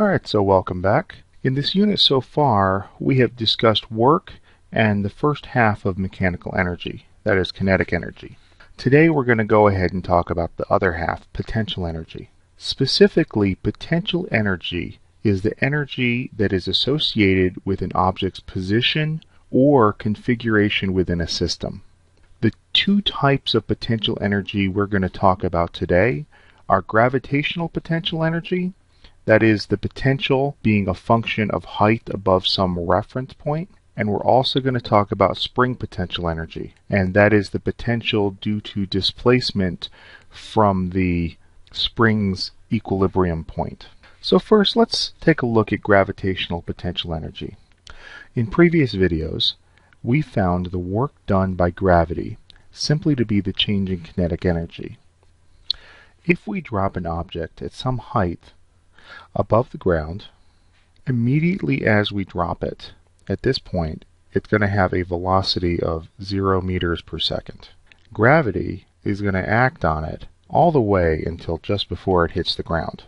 Alright, so welcome back. In this unit so far, we have discussed work and the first half of mechanical energy, that is kinetic energy. Today we're going to go ahead and talk about the other half, potential energy. Specifically, potential energy is the energy that is associated with an object's position or configuration within a system. The two types of potential energy we're going to talk about today are gravitational potential energy, that is the potential being a function of height above some reference point, and we're also going to talk about spring potential energy, and that is the potential due to displacement from the spring's equilibrium point. So first, let's take a look at gravitational potential energy. In previous videos, we found the work done by gravity simply to be the change in kinetic energy. If we drop an object at some height above the ground, immediately as we drop it, at this point, it's going to have a velocity of 0 meters per second. Gravity is going to act on it all the way until just before it hits the ground.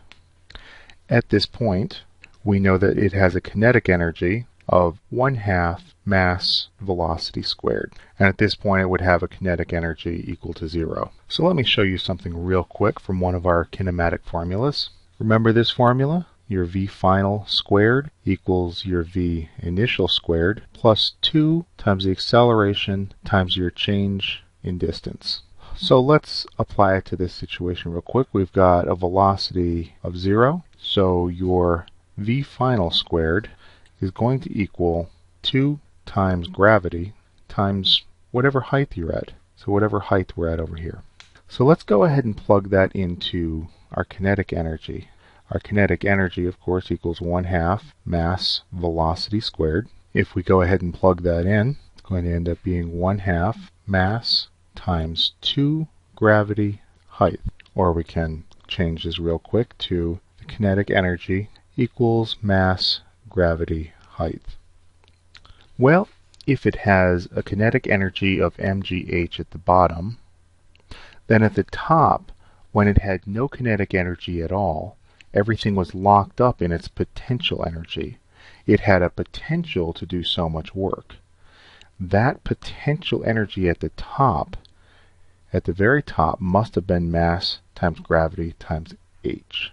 At this point, we know that it has a kinetic energy of 1/2 mass velocity squared. And at this point, it would have a kinetic energy equal to 0. So let me show you something real quick from one of our kinematic formulas. Remember this formula? Your V final squared equals your V initial squared plus 2 times the acceleration times your change in distance. So let's apply it to this situation real quick. We've got a velocity of 0. So your V final squared is going to equal 2 times gravity times whatever height you're at. So whatever height we're at over here. So let's go ahead and plug that into our kinetic energy. Our kinetic energy, of course, equals 1/2 mass velocity squared. If we go ahead and plug that in, it's going to end up being 1/2 mass times 2 gravity height. Or we can change this real quick to the kinetic energy equals mass gravity height. Well, if it has a kinetic energy of mgh at the bottom, then at the top, when it had no kinetic energy at all, everything was locked up in its potential energy. It had a potential to do so much work. That potential energy at the top, at the very top, must have been mass times gravity times h.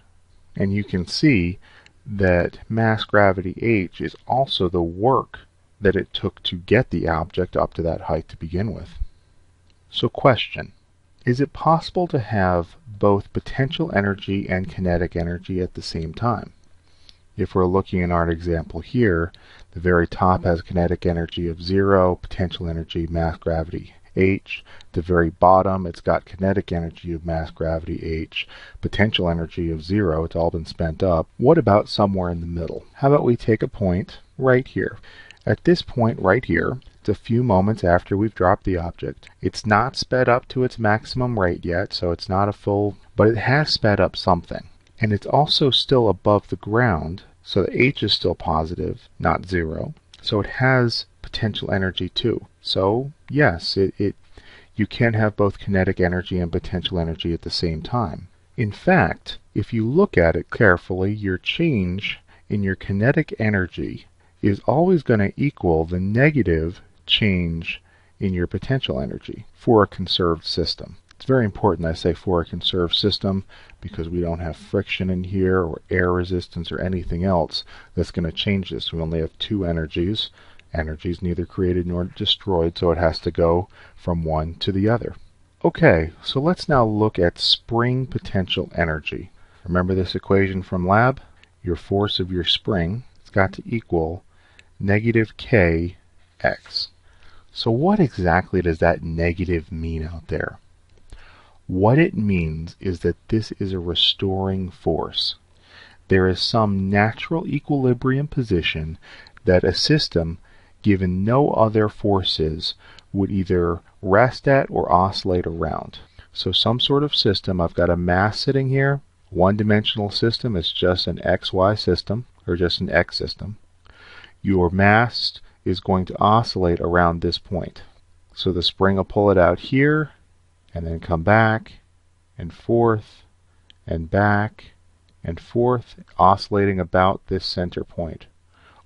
And you can see that mass gravity h is also the work that it took to get the object up to that height to begin with. So question, is it possible to have both potential energy and kinetic energy at the same time? If we're looking in our example here, the very top has kinetic energy of 0, potential energy, mass gravity h. The very bottom, it's got kinetic energy of mass gravity h, potential energy of 0, it's all been spent up. What about somewhere in the middle? How about we take a point right here? At this point right here, it's a few moments after we've dropped the object. It's not sped up to its maximum rate yet, so it's not a full, but it has sped up something. And it's also still above the ground, so the h is still positive, not 0. So it has potential energy too. So yes, you can have both kinetic energy and potential energy at the same time. In fact, if you look at it carefully, your change in your kinetic energy is always going to equal the negative change in your potential energy for a conserved system. It's very important I say for a conserved system because we don't have friction in here or air resistance or anything else that's going to change this. We only have two energies. Energy is neither created nor destroyed, so it has to go from one to the other. Okay, so let's now look at spring potential energy. Remember this equation from lab? Your force of your spring has got to equal negative kx. So what exactly does that negative mean out there? What it means is that this is a restoring force. There is some natural equilibrium position that a system, given no other forces, would either rest at or oscillate around. So some sort of system, I've got a mass sitting here. One-dimensional system is just an xy system, or just an x system. Your mass is going to oscillate around this point. So the spring will pull it out here, and then come back, and forth, and back, and forth, oscillating about this center point.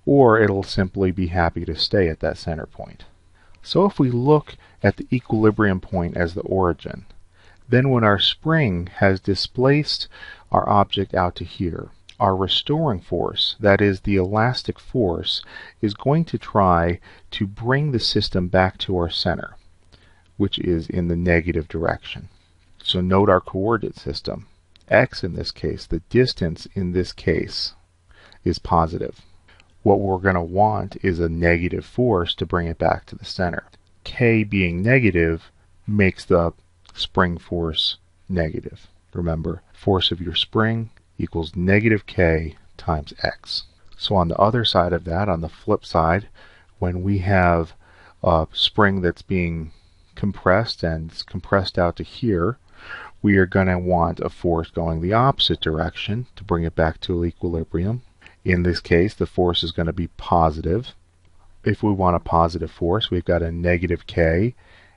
Or it'll simply be happy to stay at that center point. So if we look at the equilibrium point as the origin, then when our spring has displaced our object out to here, our restoring force, that is the elastic force, is going to try to bring the system back to our center, which is in the negative direction. So note our coordinate system. X in this case, the distance in this case, is positive. What we're going to want is a negative force to bring it back to the center. K being negative makes the spring force negative. Remember, force of your spring equals negative K times X. So on the other side of that, on the flip side, when we have a spring that's being compressed and it's compressed out to here, we are going to want a force going the opposite direction to bring it back to equilibrium. In this case, the force is going to be positive. If we want a positive force, we've got a negative K,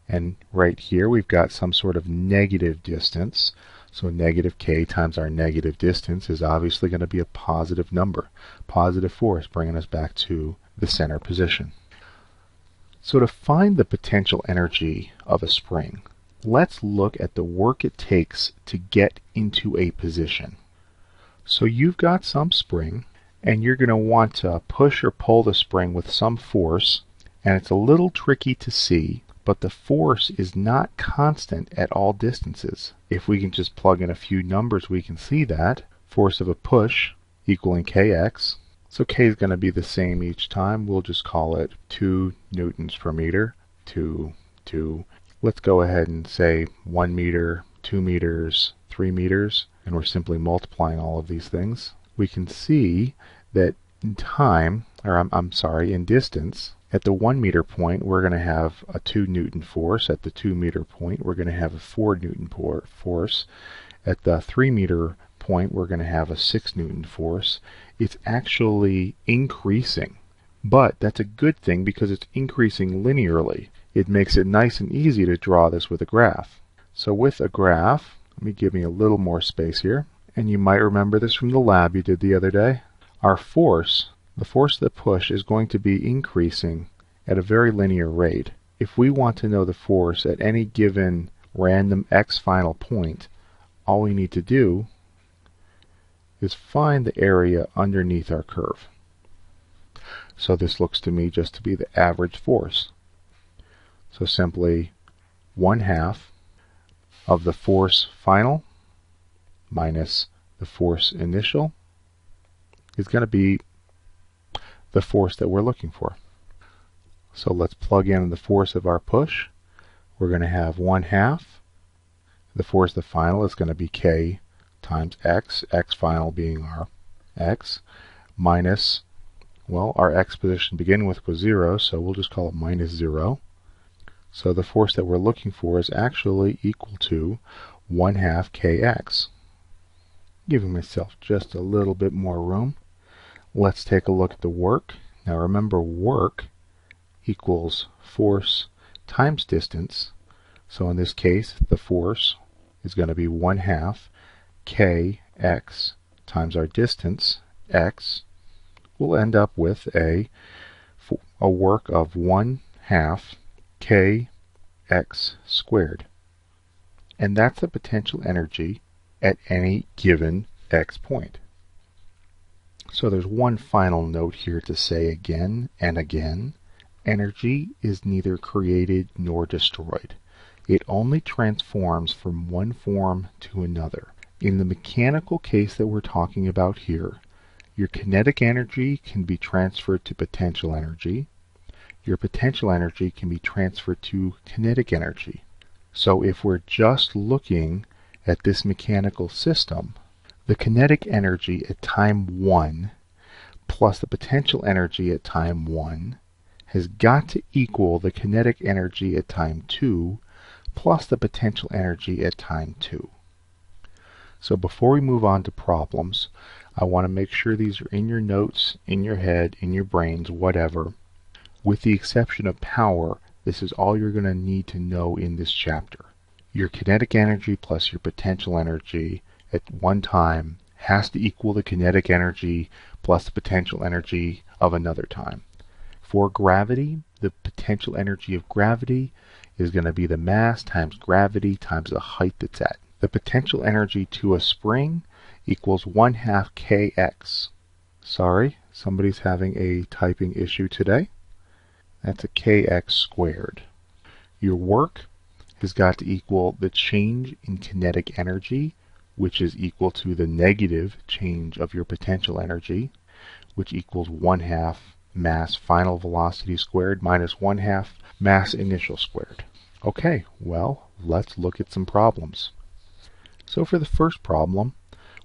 and right here we've got some sort of negative distance. So negative K times our negative distance is obviously going to be a positive number, positive force bringing us back to the center position. So to find the potential energy of a spring, let's look at the work it takes to get into a position. So you've got some spring, and you're going to want to push or pull the spring with some force, and it's a little tricky to see, but the force is not constant at all distances. If we can just plug in a few numbers, we can see that. Force of a push equaling kx. So k is going to be the same each time. We'll just call it 2 newtons per meter. 2. Let's go ahead and say 1 meter, 2 meters, 3 meters, and we're simply multiplying all of these things. We can see that in time, or in distance, at the 1 meter point, we're going to have a 2 Newton force. At the 2 meter point, we're going to have a 4 Newton force. At the 3 meter point, we're going to have a 6 Newton force. It's actually increasing, but that's a good thing because it's increasing linearly. It makes it nice and easy to draw this with a graph. So with a graph, give me a little more space here, and you might remember this from the lab you did the other day. Our force, the force of the push, is going to be increasing at a very linear rate. If we want to know the force at any given random x final point, all we need to do is find the area underneath our curve. So this looks to me just to be the average force. So simply 1/2 of the force final minus the force initial is going to be the force that we're looking for. So let's plug in the force of our push. We're going to have 1/2. The force of the final is going to be k times x, x final being our x, minus, well, our x position to begin with was 0, so we'll just call it minus 0. So the force that we're looking for is actually equal to 1/2 kx. Giving myself just a little bit more room. Let's take a look at the work. Now remember, work equals force times distance. So in this case, the force is going to be 1/2 kx times our distance, x. We'll end up with a work of 1/2 kx squared. And that's the potential energy at any given x point. So there's one final note here to say again and again. Energy is neither created nor destroyed. It only transforms from one form to another. In the mechanical case that we're talking about here, your kinetic energy can be transferred to potential energy. Your potential energy can be transferred to kinetic energy. So if we're just looking at this mechanical system, the kinetic energy at time 1 plus the potential energy at time 1 has got to equal the kinetic energy at time 2 plus the potential energy at time 2. So before we move on to problems, I want to make sure these are in your notes, in your head, in your brains, whatever. With the exception of power, this is all you're going to need to know in this chapter. Your kinetic energy plus your potential energy at one time has to equal the kinetic energy plus the potential energy of another time. For gravity, the potential energy of gravity is going to be the mass times gravity times the height it's at. The potential energy to a spring equals 1/2 kx. Sorry, somebody's having a typing issue today. That's a kx squared. Your work has got to equal the change in kinetic energy, which is equal to the negative change of your potential energy, which equals 1/2 mass final velocity squared minus 1/2 mass initial squared. Okay, well, let's look at some problems. So for the first problem,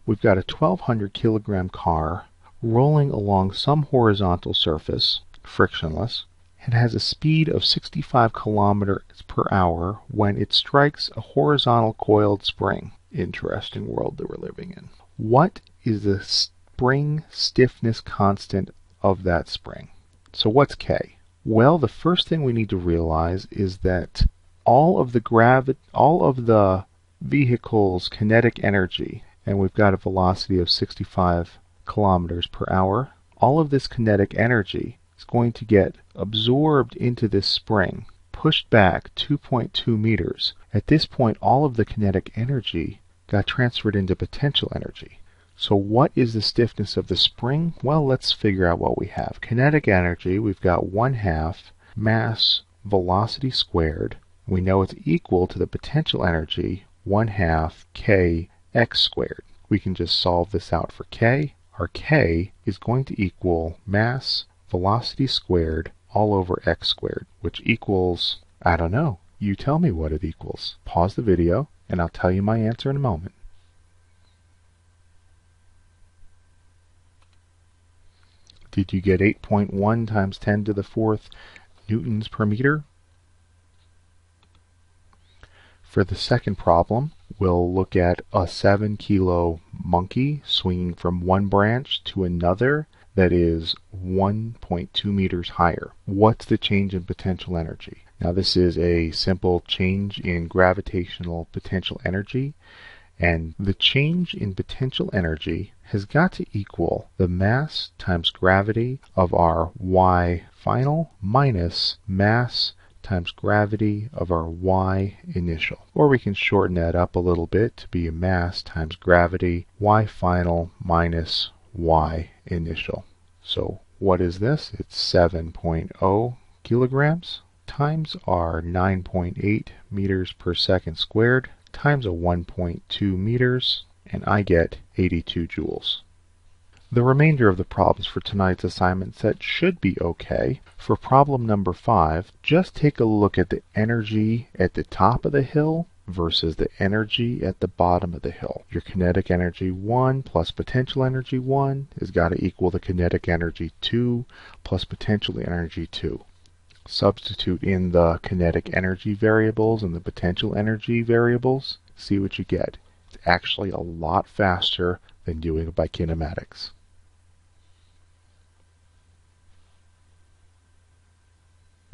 we've got a 1,200 kilogram car rolling along some horizontal surface, frictionless. It has a speed of 65 kilometers per hour when it strikes a horizontal coiled spring. Interesting world that we're living in. What is the spring stiffness constant of that spring? So what's K? Well, the first thing we need to realize is that all of the vehicle's kinetic energy, and we've got a velocity of 65 kilometers per hour, all of this kinetic energy is going to get absorbed into this spring, pushed back 2.2 meters. At this point, all of the kinetic energy got transferred into potential energy. So what is the stiffness of the spring? Well, let's figure out what we have. Kinetic energy, we've got 1/2 mass velocity squared. We know it's equal to the potential energy 1/2 kx squared. We can just solve this out for k. Our k is going to equal mass velocity squared all over x squared, which equals, I don't know, you tell me what it equals. Pause the video and I'll tell you my answer in a moment. Did you get 8.1 times 10 to the 4th newtons per meter? For the second problem, we'll look at a 7-kilo monkey swinging from one branch to another that is 1.2 meters higher. What's the change in potential energy? Now this is a simple change in gravitational potential energy, and the change in potential energy has got to equal the mass times gravity of our y final minus mass times gravity of our y initial. Or we can shorten that up a little bit to be a mass times gravity y final minus y initial. So what is this? It's 7.0 kilograms times our 9.8 meters per second squared times a 1.2 meters, and I get 82 joules. The remainder of the problems for tonight's assignment set should be okay. For problem number 5, just take a look at the energy at the top of the hill versus the energy at the bottom of the hill. Your kinetic energy 1 plus potential energy 1 has got to equal the kinetic energy 2 plus potential energy 2. Substitute in the kinetic energy variables and the potential energy variables. See what you get. It's actually a lot faster than doing it by kinematics.